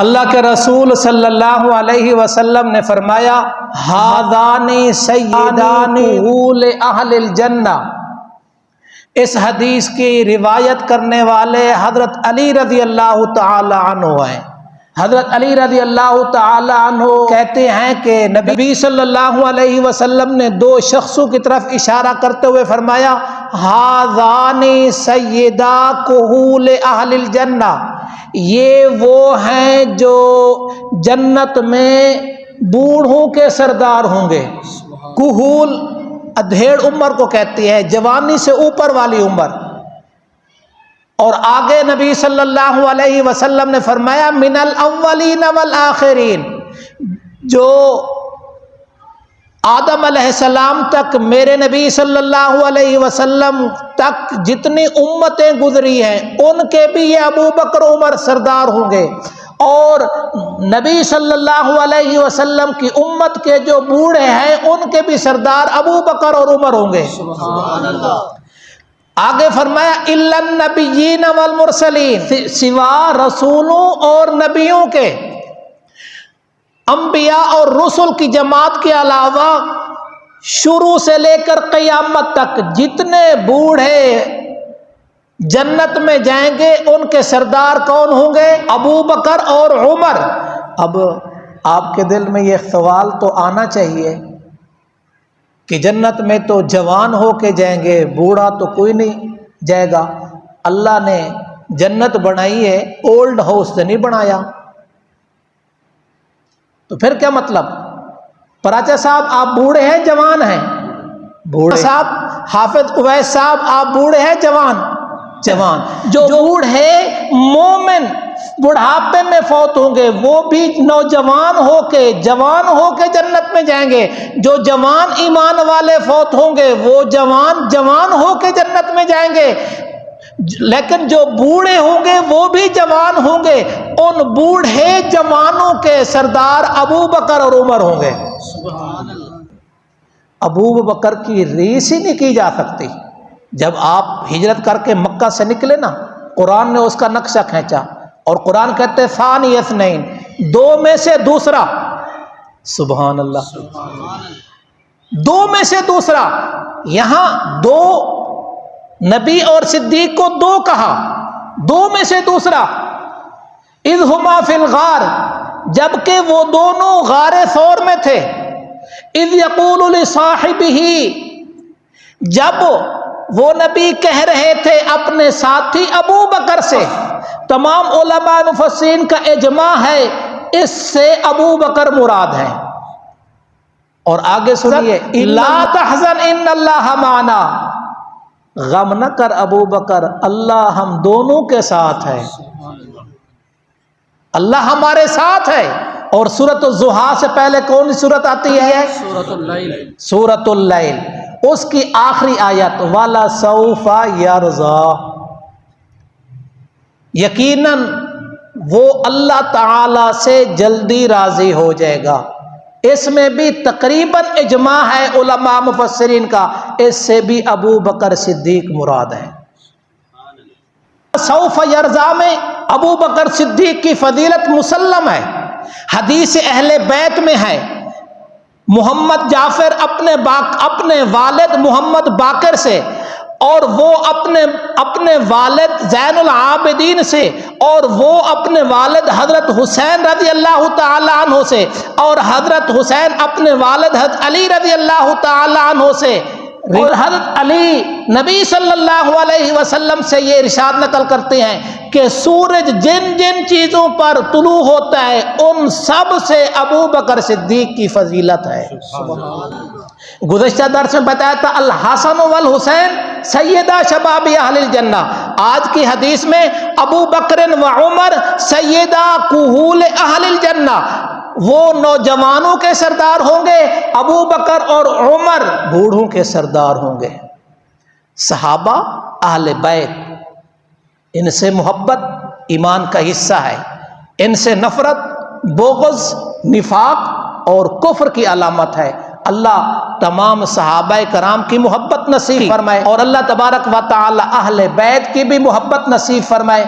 اللہ کے رسول صلی اللہ علیہ وسلم نے فرمایا ہذانی سیدانی اول اہل الجنہ۔ اس حدیث کی روایت کرنے والے حضرت علی رضی اللہ تعالی عنہ ہیں۔ حضرت علی رضی اللہ تعالی عنہ کہتے ہیں کہ نبی صلی اللہ علیہ وسلم نے دو شخصوں کی طرف اشارہ کرتے ہوئے فرمایا ہذانی سیدا کہول اہل الجنہ، یہ وہ ہیں جو جنت میں بوڑھوں کے سردار ہوں گے۔ کہول ادھیڑ عمر کو کہتی ہے، جوانی سے اوپر والی عمر۔ اور آگے نبی صلی اللہ علیہ وسلم نے فرمایا من الاولین والآخرین، جو آدم علیہ السلام تک میرے نبی صلی اللہ علیہ وسلم تک جتنی امتیں گزری ہیں ان کے بھی یہ ابو بکر عمر سردار ہوں گے، اور نبی صلی اللہ علیہ وسلم کی امت کے جو بوڑھے ہیں ان کے بھی سردار ابو بکر اور عمر ہوں گے۔ سبحان اللہ۔ آگے فرمایا الا النبیین والمرسلین، سوا رسولوں اور نبیوں کے، انبیاء اور رسل کی جماعت کے علاوہ شروع سے لے کر قیامت تک جتنے بوڑھے جنت میں جائیں گے ان کے سردار کون ہوں گے؟ ابو بکر اور عمر۔ اب آپ کے دل میں یہ سوال تو آنا چاہیے کہ جنت میں تو جوان ہو کے جائیں گے، بوڑھا تو کوئی نہیں جائے گا۔ اللہ نے جنت بنائی ہے اولڈ ہاؤس سے نہیں بنایا، تو پھر کیا مطلب؟ پراچا صاحب آپ بوڑھے ہیں جوان ہیں؟ بوڑھے صاحب حافظ اویس صاحب آپ بوڑھے ہیں جوان؟ جوان۔ جو بوڑھے مومن بڑھاپے میں فوت ہوں گے وہ بھی نوجوان ہو کے جوان ہو کے جنت میں جائیں گے، جو جوان ایمان والے فوت ہوں گے وہ جوان ہو کے جنت میں جائیں گے، لیکن جو بوڑھے ہوں گے وہ بھی جوان ہوں گے، ان بوڑھے جوانوں کے سردار ابو بکر اور عمر ہوں گے۔ سبحان اللہ۔ ابو بکر کی ریس ہی نہیں کی جا سکتی۔ جب آپ ہجرت کر کے مکہ سے نکلے نا، قرآن نے اس کا نقشہ کھینچا، اور قرآن کہتے ثانی اثنین، دو میں سے دوسرا۔ سبحان اللہ۔ دو میں سے دوسرا، یہاں دو نبی اور صدیق کو دو کہا، دو میں سے دوسرا۔ اذ ہما فی الغار، جبکہ وہ دونوں غار ثور میں تھے۔ اذ یقول لصاحبہ، جب وہ نبی کہہ رہے تھے اپنے ساتھی ابو بکر سے۔ تمام علماء مفسرین کا اجماع ہے اس سے ابو بکر مراد ہے۔ اور آگے سنیے لا تحزن ان اللہ معنا، غم نہ کر ابو بکر، اللہ ہم دونوں کے ساتھ ہے، اللہ ہمارے ساتھ ہے۔ اور سورۃ الضحیٰ سے پہلے کون سی سورت آتی ہے؟ سورۃ اللیل۔ سورۃ اللیل، اس کی آخری آیت وَلَسَوْفَ يَرْضَىٰ، یقیناً وہ اللہ تعالی سے جلدی راضی ہو جائے گا۔ اس میں بھی تقریباً اجماع ہے علماء مفسرین کا، اس سے بھی ابو بکر صدیق مراد ہے۔ سوف یرضیٰ میں ابو بکر صدیق کی فضیلت مسلم ہے، حدیث اہل بیت میں ہے۔ محمد جعفر اپنے والد محمد باقر سے، اور وہ اپنے والد زین العابدین سے، اور وہ اپنے والد حضرت حسین رضی اللہ تعالی عنہ سے، اور حضرت حسین اپنے والد حضرت علی رضی اللہ تعالی عنہ سے، اور حضرت علی نبی صلی اللہ علیہ وسلم سے یہ ارشاد نقل کرتے ہیں کہ سورج جن جن چیزوں پر طلوع ہوتا ہے ان سب سے ابو بکر صدیق کی فضیلت ہے۔ گزشتہ درس میں بتایا تھا الحسن والحسین سیدہ شباب اہل الجنہ، آج کی حدیث میں ابو بکر و عمر سیدہ کہول اہل الجنہ، وہ نوجوانوں کے سردار ہوں گے، ابو بکر اور عمر بوڑھوں کے سردار ہوں گے۔ صحابہ اہل بیت، ان سے محبت ایمان کا حصہ ہے، ان سے نفرت بغض نفاق اور کفر کی علامت ہے۔ اللہ تمام صحابہ کرام کی محبت نصیب فرمائے، اور اللہ تبارک و تعالی اہل بیت کی بھی محبت نصیب فرمائے۔